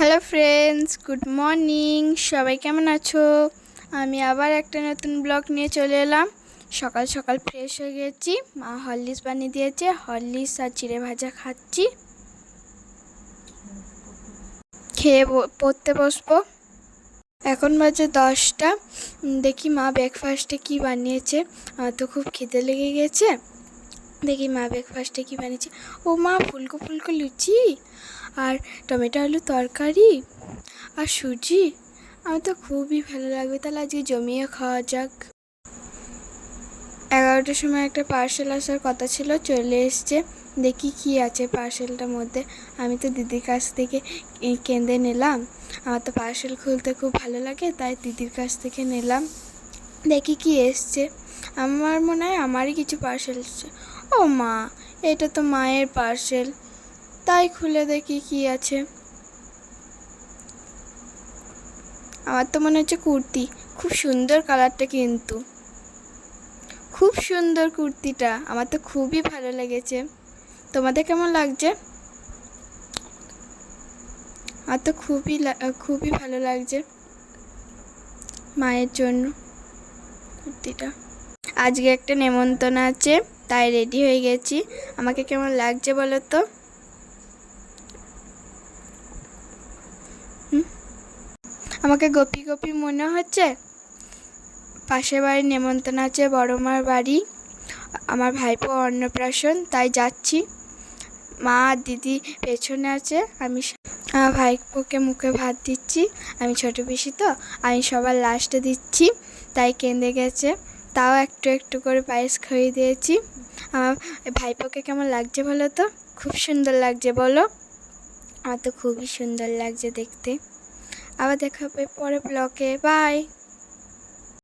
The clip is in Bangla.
Hello friends, good morning. সবাই কেমন আছো? আমি আবার একটা নতুন ব্লগ নিয়ে চলে এলাম। সকাল সকাল ফ্রেশ হয়ে গেছি, মা হরলিক্স বানিয়ে দিয়েছে, হরলিক্স আর চিড়ে ভাজা খাচ্ছি। খেয়ে পড়তে বসবো। এখন বাজে 10টা। দেখি মা ব্রেকফাস্টে কি বানিয়েছে। আমার তো খুব খিদে লেগে গেছে। দেখি মা ব্রেকফাস্টে কী বানিয়েছে। ও মা, ফুলকো ফুলকো লুচি আর টমেটো আলু তরকারি আর সুজি। আমার তো খুবই ভালো লাগবে, তাহলে আজকে জমিয়ে খাওয়া যাক। 11টার সময় একটা পার্সেল আসার কথা ছিল, চলে এসছে। দেখি কি আছে পার্সেলটার মধ্যে। আমি তো দিদির কাছ থেকে কেঁদে নিলাম। আমার তো পার্সেল খুলতে খুব ভালো লাগে, তাই দিদির কাছ থেকে নিলাম। দেখি কি এসছে। আমার মনে হয় আমারই কিছু পার্সেল এসছে। ও মা, এটা তো মায়ের পার্সেল। তাই খুলে দেখি কি আছে। আমার তো মনে হচ্ছে কুর্তি। খুব সুন্দর কালারটা, কিন্তু খুব সুন্দর কুর্তিটা। আমার তো খুবই ভালো লেগেছে। তোমাদের কেমন লাগছে? আমার তো খুবই ভালো লাগছে মায়ের জন্য কুর্তিটা। আজকে একটা নেমন্তন্ন আছে, তাই রেডি হয়ে গেছি। আমাকে কেমন লাগছে বলো তো? আমাকে গোপী গোপী মনে হচ্ছে। পাশের বাড়ির নেমন্তন্ন আছে, বড় মার বাড়ি। আমার ভাইপো অন্নপ্রাশন, তাই যাচ্ছি। মা আর দিদি পেছনে আছে। আমি আমার ভাইপোকে মুখে ভাত দিচ্ছি। আমি ছোটো পিসি তো, আমি সবার লাস্টে দিচ্ছি, তাই কেঁদে গেছে। তাও একটু একটু করে পায়েস খাইয়ে দিয়েছি। আমার ভাইপোকে কেমন লাগছে বলো তো? খুব সুন্দর লাগছে বলো? আমার তো খুবই সুন্দর লাগছে দেখতে। আবার দেখা হবে পরে ব্লগে। বাই।